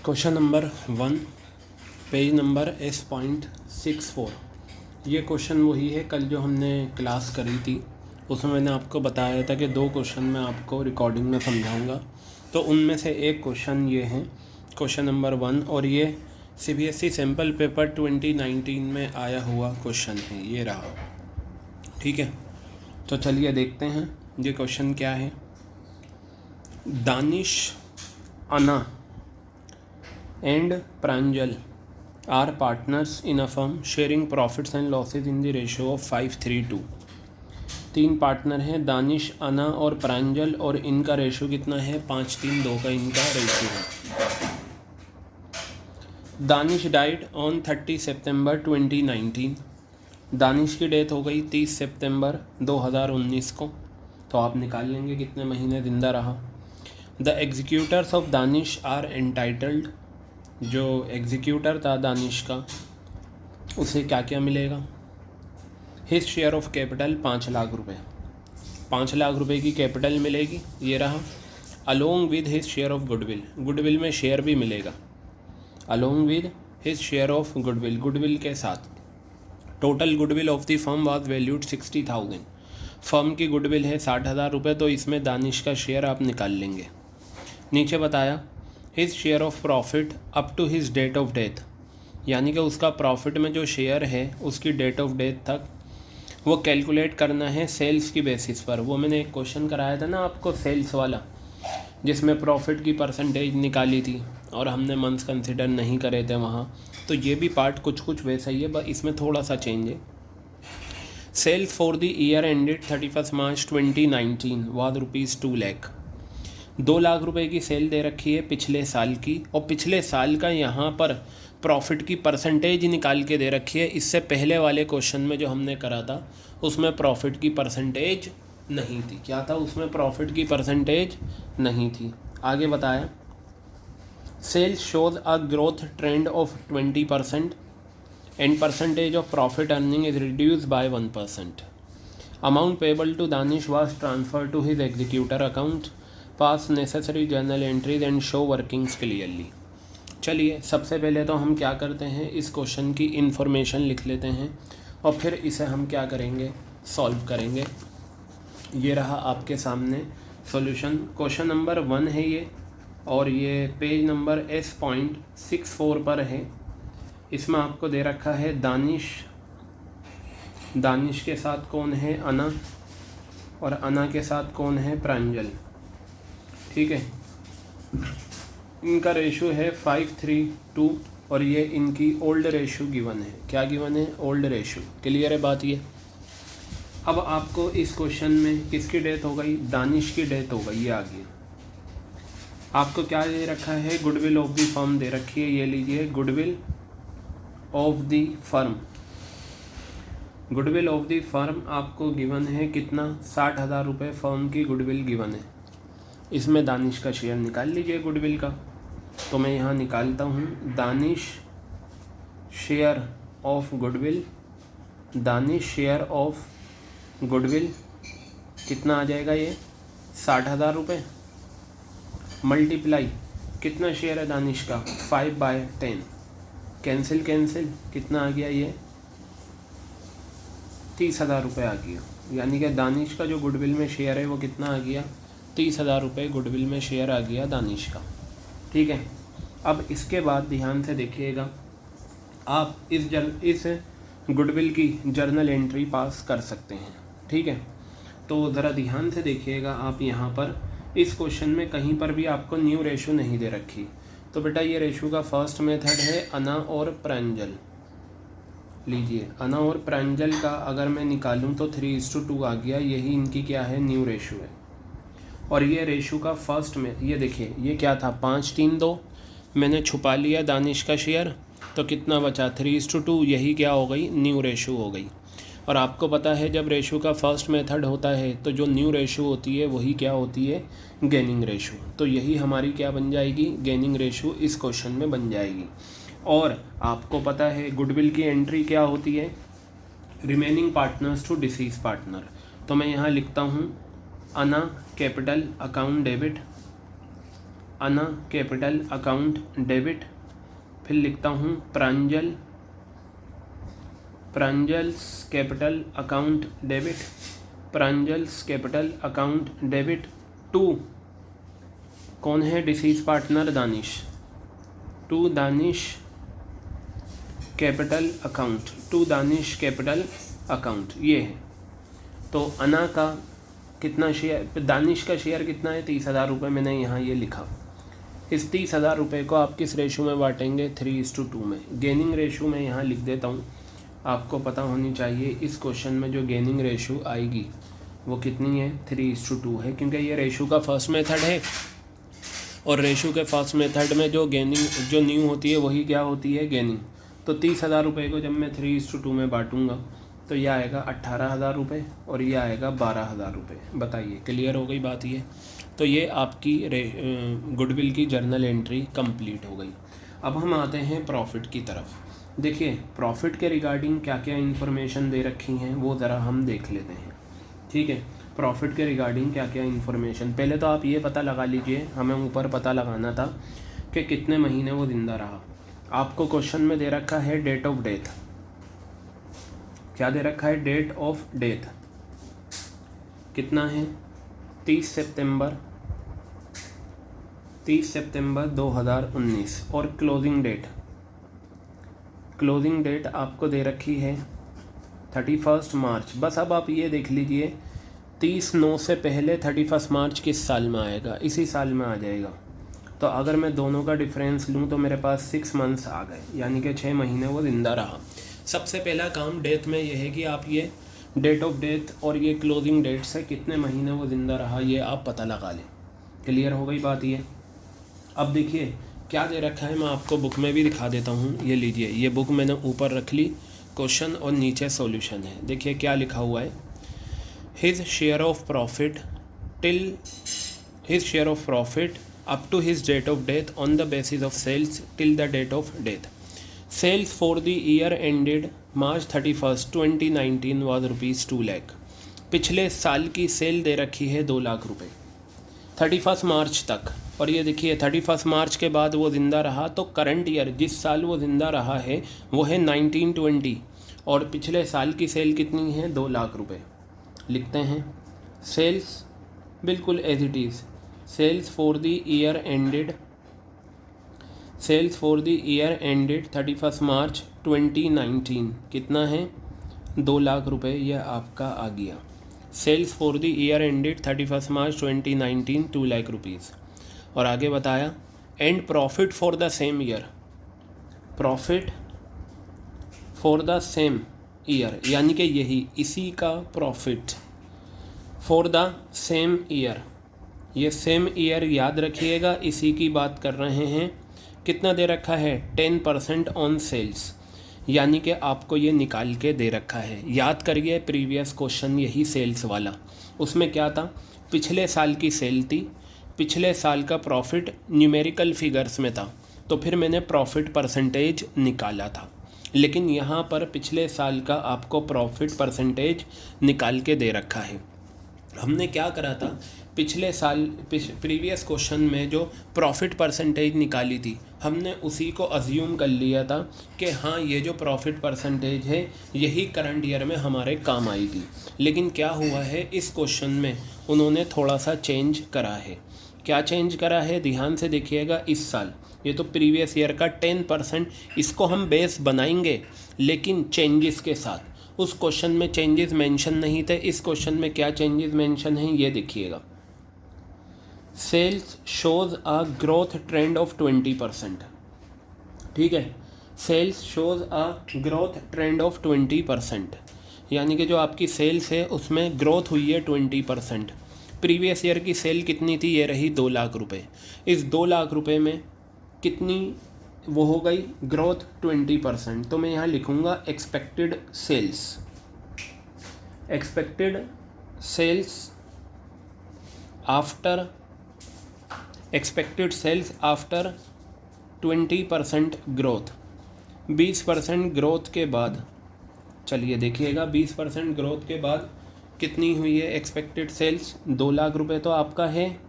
Question number 1 page number S.64। ये question वही है कल जो हमने क्लास करी थी, उसमें मैंने आपको बताया था कि 2 क्वेश्चन मैं आपको रिकॉर्डिंग में समझाऊंगा। तो उनमें से एक क्वेश्चन ये है, क्वेश्चन नंबर 1, और ये CBSE सैम्पल पेपर 2019 में आया हुआ क्वेश्चन है, ये रहा। ठीक है, तो चलिए देखते हैं ये क्वेश्चन क्या है। दानिश, अना and Pranjal are partners in a firm sharing profits and losses in the ratio of 5:3:2। 3 partner हैं, दानिश, अना और प्रांजल, और इनका रेशो कितना है? 5:3:2 का इनका रेशो है। दानिश डाइड ऑन 30 सितंबर 2019। दानिश की डेथ हो गई 30 सितंबर 2019 को। तो आप निकाल लेंगे कितने महीने ज़िंदा रहा। The executors of Danish are entitled, जो एग्जीक्यूटर था दानिश का उसे क्या क्या मिलेगा? His share of capital 5 lakh रुपए, 5 लाख रुपए की कैपिटल मिलेगी, ये रहा। Along with his share of goodwill, goodwill में शेयर भी मिलेगा। Along with his share of goodwill, goodwill के साथ। Total goodwill of the firm was valued 60,000। Firm की गुडविल है 60,000 रुपये, तो इसमें दानिश का शेयर आप निकाल लेंगे। नीचे बताया his share of profit up to his date of death, यानी कि उसका प्रॉफिट में जो शेयर है उसकी डेट ऑफ डेथ तक वो कैलकुलेट करना है सेल्स की बेसिस पर। वो मैंने एक क्वेश्चन कराया था ना आपको सेल्स वाला, जिसमें प्रॉफिट की परसेंटेज निकाली थी और हमने मंथ्स कंसिडर नहीं करे थे वहाँ। तो ये भी पार्ट कुछ वैसा ही है, बस इसमें थोड़ा सा चेंज है। Sales for the year ended 31 March 2019 was ₹2 lakh. 2 lakh रुपए की सेल दे रखी है पिछले साल की, और पिछले साल का यहाँ पर प्रॉफिट की परसेंटेज निकाल के दे रखी है। इससे पहले वाले क्वेश्चन में जो हमने करा था उसमें प्रॉफिट की परसेंटेज नहीं थी। क्या था उसमें? प्रॉफिट की परसेंटेज नहीं थी। आगे बताया sales shows a growth trend of 20% and percentage of profit earning is reduce by 1%। Amount payable to Danish was transfer to his executor account, pass necessary journal entries and show workings clearly. चलिए सबसे पहले तो हम क्या करते हैं, इस question की इन्फॉर्मेशन लिख लेते हैं और फिर इसे हम क्या करेंगे, सॉल्व करेंगे। ये रहा आपके सामने सॉल्यूशन। क्वेश्चन नंबर 1 है ये, और ये पेज नंबर S.64 पर है। इसमें आपको दे रखा है दानिश, दानिश के साथ कौन है? अना, और अना के साथ कौन है? प्रांजल। ठीक है, इनका रेशो है 5:3:2, और ये इनकी ओल्ड रेशो गिवन है। क्या गिवन है? Old ratio. क्लियर है बात ये। अब आपको इस क्वेश्चन में किसकी डेथ हो गई? दानिश की डेथ हो गई, ये आ गया। आपको क्या दे रखा है? गुडविल ऑफ द फर्म दे रखी है, ये लीजिए, goodwill of the firm. Goodwill of the firm आपको गिवन है कितना? 60,000 रुपये फर्म की गुडविल गिवन है। इसमें दानिश का शेयर निकाल लीजिए गुडविल का। तो मैं यहाँ निकालता हूँ Danish share of goodwill. Danish share of goodwill कितना आ जाएगा? ये 60,000 रुपये मल्टीप्लाई कितना शेयर है दानिश का? 5/10। कैंसिल कैंसिल कितना आ गया? ये 30,000 रुपये आ गया। यानी कि दानिश का जो गुडविल में शेयर है वो कितना आ गया? 30,000 रुपये गुडविल में शेयर आ गया दानिश का। ठीक है, अब इसके बाद ध्यान से देखिएगा, आप इस गुडविल की जर्नल एंट्री पास कर सकते हैं। ठीक है, तो ज़रा ध्यान से देखिएगा आप। यहाँ पर इस क्वेश्चन में कहीं पर भी आपको न्यू रेशो नहीं दे रखी। तो बेटा ये रेशो का फर्स्ट मेथड है अना और प्रांजल। लीजिए, अना और प्रांजल का अगर मैं निकालूं तो 3:2 आ गया। यही इनकी क्या है? न्यू रेशो है। और ये रेशो का फर्स्ट में ये देखिए, ये क्या था? 5:3:2। मैंने छुपा लिया दानिश का शेयर, तो कितना बचा? 3:2। यही क्या हो गई? न्यू रेशो हो गई। और आपको पता है जब रेशो का फर्स्ट मेथड होता है तो जो न्यू रेशो होती है वही क्या होती है? Gaining ratio. तो यही हमारी क्या बन जाएगी? गेनिंग रेशो इस क्वेश्चन में बन जाएगी। और आपको पता है गुडविल की एंट्री क्या होती है? Remaining partners to deceased partner. तो मैं यहाँ लिखता हूँ Ana capital account debit, Ana capital account debit, फिर लिखता हूँ Pranjal's capital account debit, Pranjal's capital account debit to, कौन है deceased partner, Danish, to Danish capital account, to Danish capital account, ये है। तो अना का कितना शेयर, दानिश का शेयर कितना है, 30,000 रुपये, मैंने यहाँ ये लिखा। इस 30,000 रुपये को आप किस रेशो में बांटेंगे, 3:2 में। गेनिंग रेशो में यहाँ लिख देता हूँ, आपको पता होनी चाहिए इस क्वेश्चन में जो गेनिंग रेशो आएगी वो कितनी है, 3:2 है, क्योंकि ये रेशो का फर्स्ट मेथड है और रेशो के फर्स्ट मेथड में जो गेनिंग जो न्यू होती है वही क्या होती है, गेनिंग। तो 30,000 रुपये को जब मैं 3:2 में बांटूंगा तो ये आएगा 18,000 रुपये और ये आएगा 12,000 रुपये। बताइए क्लियर हो गई बात ये। तो ये आपकी गुडविल की जर्नल एंट्री कंप्लीट हो गई। अब हम आते हैं प्रॉफिट की तरफ। देखिए प्रॉफिट के रिगार्डिंग क्या क्या इन्फॉर्मेशन दे रखी हैं वो ज़रा हम देख लेते हैं। ठीक है, प्रॉफिट के रिगार्डिंग क्या क्या इन्फॉर्मेशन, पहले तो आप ये पता लगा लीजिए, हमें ऊपर पता लगाना था कि कितने महीने वो ज़िंदा रहा। आपको क्वेश्चन में दे रखा है डेट ऑफ डेथ, क्या दे रखा है, डेट ऑफ डेथ कितना है, 30 सितंबर 2019 और क्लोजिंग डेट आपको दे रखी है 31 मार्च। बस अब आप ये देख लीजिए 30/9 से पहले 31 मार्च किस साल में आएगा, इसी साल में आ जाएगा। तो अगर मैं दोनों का डिफरेंस लूँ तो मेरे पास 6 मंथ्स आ गए, यानी कि 6 महीने वो ज़िंदा रहा। सबसे पहला काम डेथ में ये है कि आप ये डेट ऑफ डेथ और ये क्लोजिंग डेट से कितने महीने वो ज़िंदा रहा ये आप पता लगा लें। क्लियर हो गई बात ये। अब देखिए क्या दे रखा है, मैं आपको बुक में भी दिखा देता हूँ। ये लीजिए, ये बुक मैंने ऊपर रख ली, क्वेश्चन और नीचे सॉल्यूशन है। देखिए क्या लिखा हुआ है, his share of profit up to his date of death on the basis of sales till the date of death. Sales for the year ended March 31, 2019 was ₹2 lakh. पिछले साल की सेल दे रखी है 2 लाख रुपए 31 मार्च तक। और ये देखिए 31 मार्च के बाद वो ज़िंदा रहा, तो करंट ईयर जिस साल वो ज़िंदा रहा है वो है 1920 और पिछले साल की सेल कितनी है, 2 लाख रुपए। लिखते हैं सेल्स बिल्कुल as it is, sales for the year ended 31 March 2019 कितना है, 2 लाख रुपए। यह आपका आ गया sales for the year ended 31 March 2019 2 lakh rupees. और आगे बताया and profit for the same year, profit for the same year यानी कि यही इसी का profit for the same year, ये सेम ईयर याद रखिएगा, इसी की बात कर रहे हैं। कितना दे रखा है, 10% ऑन सेल्स, यानी कि आपको ये निकाल के दे रखा है। याद करिए प्रीवियस क्वेश्चन यही सेल्स वाला, उसमें क्या था, पिछले साल की सेल थी, पिछले साल का प्रॉफिट न्यूमेरिकल फिगर्स में था, तो फिर मैंने प्रॉफिट परसेंटेज निकाला था। लेकिन यहाँ पर पिछले साल का आपको प्रॉफिट परसेंटेज निकाल के दे रखा है। हमने क्या करा था, पिछले साल प्रीवियस क्वेश्चन में जो प्रॉफिट परसेंटेज निकाली थी हमने उसी को अज्यूम कर लिया था कि हाँ ये जो प्रॉफिट परसेंटेज है यही करंट ईयर में हमारे काम आएगी। लेकिन क्या हुआ है, इस क्वेश्चन में उन्होंने थोड़ा सा चेंज करा है। क्या चेंज करा है, ध्यान से देखिएगा। इस साल ये तो प्रीवियस ईयर का 10%, इसको हम बेस बनाएंगे लेकिन चेंजेस के साथ। उस क्वेश्चन में चेंजेस मेंशन नहीं थे, इस क्वेश्चन में क्या चेंजेस मेंशन हैं ये देखिएगा। Sales shows a growth trend of 20%, ठीक है, sales shows a growth trend of 20%, यानी कि जो आपकी सेल्स है उसमें ग्रोथ हुई है 20%। प्रीवियस ईयर की सेल कितनी थी, ये रही 2 लाख रुपए। इस 2 लाख रुपए में कितनी वो हो गई ग्रोथ, 20%। तो मैं यहाँ लिखूँगा expected sales after 20% growth. 20% growth के बाद, चलिए देखिएगा 20% ग्रोथ के बाद कितनी हुई है एक्सपेक्टेड सेल्स, 2 लाख रुपए तो आपका है।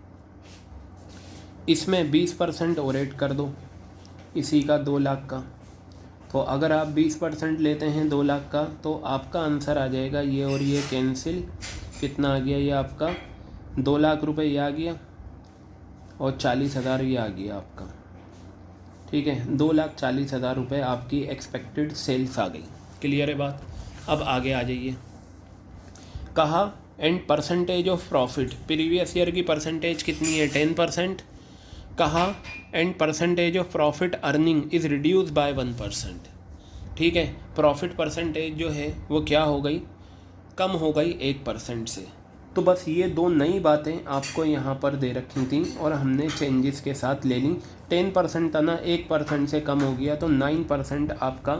इसमें 20% और ऐड कर दो इसी का 2 लाख का। तो अगर आप 20% लेते हैं 2 लाख का तो आपका आंसर आ जाएगा ये और ये कैंसिल, कितना आ गया ये आपका 2 लाख रुपए ये आ गया और 40,000 ये आ गया आपका। ठीक है, 2,40,000 रुपये आपकी एक्सपेक्टेड सेल्स आ गई। क्लियर है बात। अब आगे आ जाइए। कहा and percentage of profit, previous year की परसेंटेज कितनी है 10%। कहा and percentage of profit earning is reduce by 1%। ठीक है, प्रॉफिट परसेंटेज जो है वो क्या हो गई, कम हो गई 1% से। तो बस ये 2 नई बातें आपको यहाँ पर दे रखी थी और हमने चेंजेस के साथ ले ली। 10% था ना, 1% से कम हो गया तो 9% आपका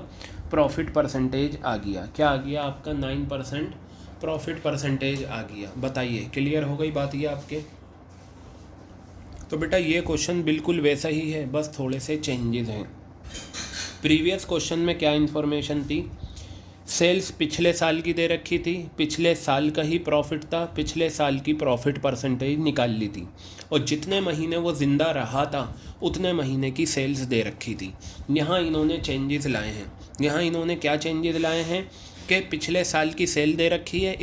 प्रॉफिट परसेंटेज आ गया। क्या आ गया आपका 9% प्रॉफिट परसेंटेज आ गया। बताइए क्लियर हो गई बात ये आपके। तो बेटा ये क्वेश्चन बिल्कुल वैसा ही है, बस थोड़े से चेंजेस हैं। प्रीवियस क्वेश्चन में क्या इन्फॉर्मेशन थी, सेल्स पिछले साल की दे रखी थी, पिछले साल का ही प्रॉफिट था, पिछले साल की प्रॉफिट परसेंटेज निकाल ली थी और जितने महीने वो ज़िंदा रहा था उतने महीने की सेल्स दे रखी थी। यहाँ इन्होंने चेंजेस लाए हैं। यहाँ इन्होंने क्या चेंजेस लाए हैं कि पिछले साल की सेल दे रखी है,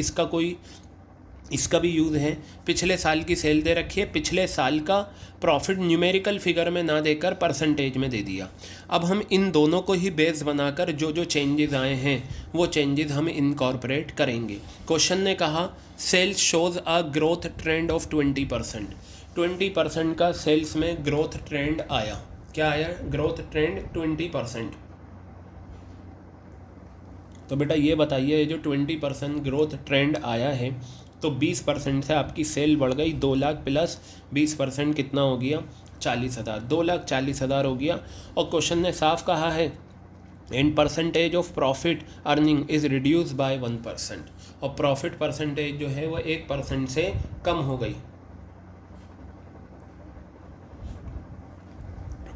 इसका भी यूज़ है। पिछले साल की सेल दे रखी है, पिछले साल का प्रॉफिट न्यूमेरिकल फिगर में ना देकर परसेंटेज में दे दिया। अब हम इन दोनों को ही बेस बनाकर जो जो चेंजेस आए हैं वो चेंजेस हम इनकॉर्पोरेट करेंगे। क्वेश्चन ने कहा sales shows a growth trend of 20%। 20% का सेल्स में ग्रोथ ट्रेंड आया। क्या आया, ग्रोथ ट्रेंड 20%। तो बेटा ये बताइए जो 20% ग्रोथ ट्रेंड आया है तो 20% से आपकी सेल बढ़ गई 2 लाख प्लस 20% कितना हो गया 40,000, 2,40,000 हो गया। और क्वेश्चन ने साफ कहा है and percentage of profit earning is reduce by 1%। और प्रॉफिट परसेंटेज जो है वो 1% से कम हो गई।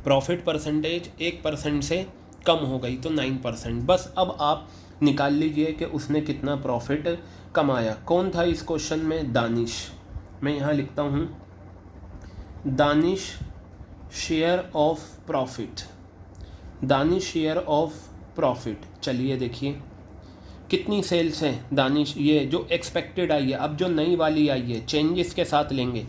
प्रॉफिट परसेंटेज 1% से कम हो गई तो 9%। बस अब आप निकाल लीजिए कि उसने कितना प्रॉफिट कमाया। कौन था इस क्वेश्चन में, दानिश। मैं यहाँ लिखता हूँ Danish share of profit, Danish share of profit. चलिए देखिए कितनी सेल्स है दानिश, ये जो एक्सपेक्टेड आई है, अब जो नई वाली आई है चेंजेस के साथ लेंगे।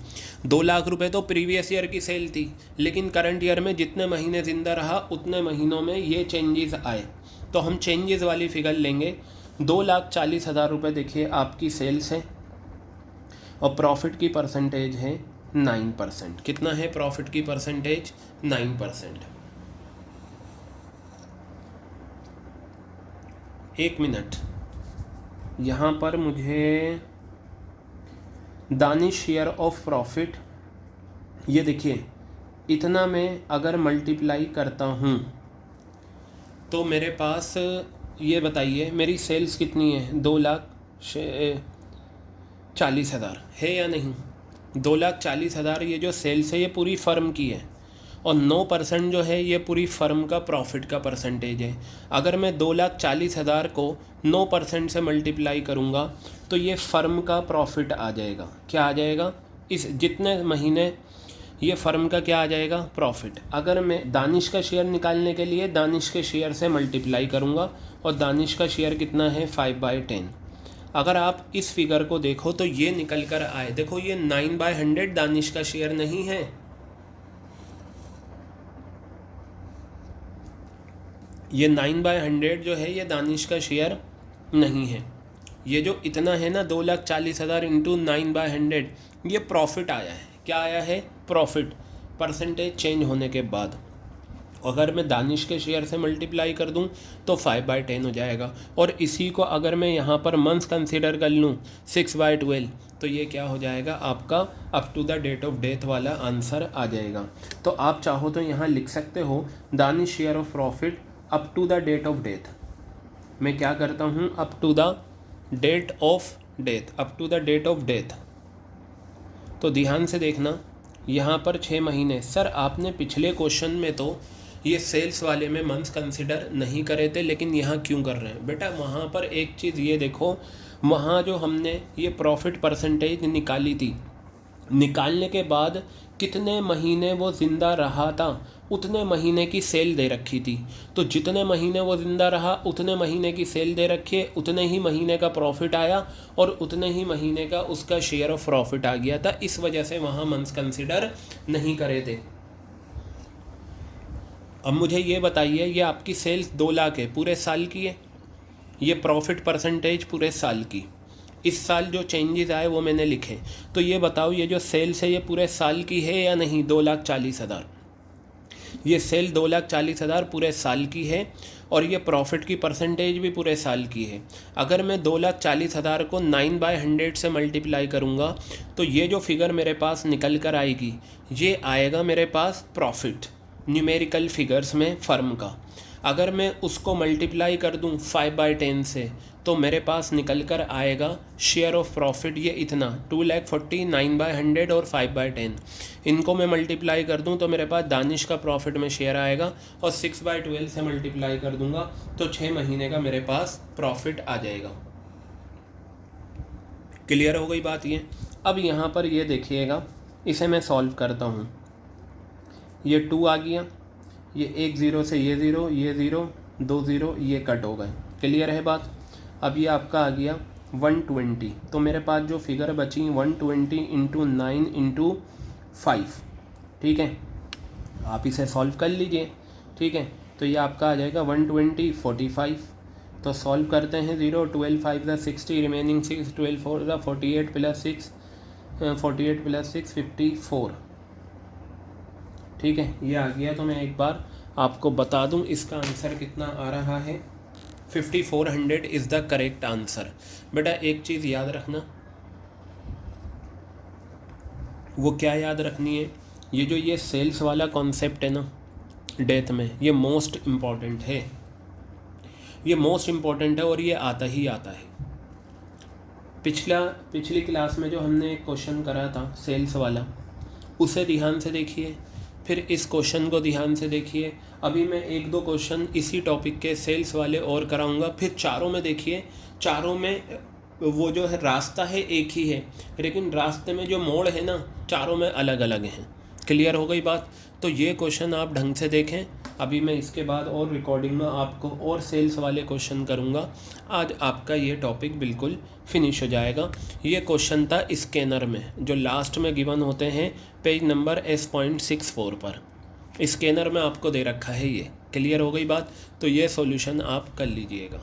2 लाख रुपए तो प्रीवियस ईयर की सेल थी, लेकिन करंट ईयर में जितने महीने ज़िंदा रहा उतने महीनों में ये चेंजेस आए। तो हम चेंजेस वाली फिगर लेंगे। 2,40,000 रुपये देखिए आपकी सेल्स है और प्रॉफिट की परसेंटेज है 9%। कितना है प्रॉफिट की परसेंटेज, 9%। 1 मिनट, यहाँ पर मुझे दानिश शेयर ऑफ प्रॉफिट, ये देखिए इतना मैं अगर मल्टीप्लाई करता हूँ तो मेरे पास, ये बताइए मेरी सेल्स कितनी है, 2,40,000 है या नहीं। 2,40,000 ये जो सेल्स है ये पूरी फर्म की है और 9% जो है ये पूरी फर्म का प्रॉफिट का परसेंटेज है। अगर मैं 2,40,000 को 9% से मल्टीप्लाई करूँगा तो ये फर्म का प्रॉफिट आ जाएगा। क्या आ जाएगा, इस जितने महीने ये फर्म का क्या आ जाएगा, प्रॉफिट। अगर मैं दानिश का शेयर निकालने के लिए दानिश के शेयर से मल्टीप्लाई करूँगा और दानिश का शेयर कितना है 5/10। अगर आप इस फिगर को देखो तो ये निकल कर आए, देखो ये 9/100 दानिश का शेयर नहीं है, ये 9/100 जो है ये दानिश का शेयर नहीं है। ये जो इतना है ना 2,40,000 इंटू 9/100 ये प्रॉफिट आया है। क्या आया है, प्रॉफिट परसेंटेज चेंज होने के बाद। अगर मैं दानिश के शेयर से मल्टीप्लाई कर दूं तो 5/10 हो जाएगा। और इसी को अगर मैं यहाँ पर मंथ्स कंसीडर कर लूँ 6/12 तो ये क्या हो जाएगा आपका up to the date of death वाला आंसर आ जाएगा। तो आप चाहो तो यहाँ लिख सकते हो Danish share of profit up to the date of death. मैं क्या करता हूँ, up to the date of death, up to the date of death. तो ध्यान से देखना यहाँ पर 6 महीने। सर आपने पिछले क्वेश्चन में तो ये सेल्स वाले में मंथ्स कंसिडर नहीं करे थे, लेकिन यहाँ क्यों कर रहे हैं बेटा। वहाँ पर एक चीज़ ये देखो, वहाँ जो हमने ये प्रॉफिट परसेंटेज निकाली थी निकालने के बाद कितने महीने वो ज़िंदा रहा था उतने महीने की सेल दे रखी थी। तो जितने महीने वो ज़िंदा रहा उतने महीने की सेल दे रखी है, उतने ही महीने का प्रॉफिट आया और उतने ही महीने का उसका शेयर ऑफ प्रॉफिट आ गया था। इस वजह से वहाँ मंथ्स कंसिडर नहीं करे थे। अब मुझे ये बताइए, ये आपकी सेल्स 2 लाख है, पूरे साल की है, ये प्रॉफिट परसेंटेज पूरे साल की, इस साल जो चेंजेस आए वो मैंने लिखे। तो ये बताओ ये जो सेल्स है ये पूरे साल की है या नहीं? 2,40,000। ये सेल 2,40,000 पूरे साल की है और ये प्रॉफिट की परसेंटेज भी पूरे साल की है। अगर मैं 2,40,000 को 9/100 से मल्टीप्लाई करूँगा तो ये जो फिगर मेरे पास निकल कर आएगी ये आएगा मेरे पास प्रॉफिट न्यूमेरिकल फिगर्स में फर्म का। अगर मैं उसको मल्टीप्लाई कर दूं 5/10 से तो मेरे पास निकल कर आएगा शेयर ऑफ प्रॉफिट ये इतना 2,40,000, 9/100 और 5/10। इनको मैं मल्टीप्लाई कर दूं तो मेरे पास दानिश का प्रॉफिट में शेयर आएगा और 6/12 से मल्टीप्लाई कर दूंगा तो 6 महीने का मेरे पास प्रॉफिट आ जाएगा। क्लियर हो गई बात ये? अब यहाँ पर ये देखिएगा, इसे मैं सॉल्व करता हूँ। ये 2 आ गया, ये 1 0 से ये 0, ये 0, 2 0, ये कट हो गए। क्लियर है बात? अब ये आपका आ गया 120। तो मेरे पास जो फिगर बची 120 × 9 × 5, ठीक है, आप इसे सॉल्व कर लीजिए। ठीक है, तो ये आपका आ जाएगा 120 45। तो सॉल्व करते हैं 0 12 5 = 60, रिमेनिंग 6 12 4 = 48 + 6 48 + 6 54। ठीक है, ये आ गया। तो मैं एक बार आपको बता दूं इसका आंसर कितना आ रहा है। 5400 इज़ द करेक्ट आंसर। बेटा एक चीज़ याद रखना, वो क्या याद रखनी है, ये जो ये सेल्स वाला कॉन्सेप्ट है ना डेथ में, ये मोस्ट इम्पॉर्टेंट है, ये मोस्ट इम्पॉर्टेंट है और ये आता ही आता है। पिछली क्लास में जो हमने एक क्वेश्चन करा था सेल्स वाला, उसे ध्यान से देखिए, फिर इस क्वेश्चन को ध्यान से देखिए। अभी मैं 1-2 क्वेश्चन इसी टॉपिक के सेल्स वाले और कराऊंगा, फिर चारों में देखिए, चारों में वो जो है रास्ता है एक ही है, लेकिन रास्ते में जो मोड़ है ना चारों में अलग अलग हैं। क्लियर हो गई बात? तो ये क्वेश्चन आप ढंग से देखें। अभी मैं इसके बाद और रिकॉर्डिंग में आपको और सेल्स वाले क्वेश्चन करूँगा। आज आपका ये टॉपिक बिल्कुल फिनिश हो जाएगा। ये क्वेश्चन था स्कैनर में, जो लास्ट में गिवन होते हैं पेज नंबर S.64 पर। स्कैनर में आपको दे रखा है ये। क्लियर हो गई बात? तो ये सॉल्यूशन आप कर लीजिएगा।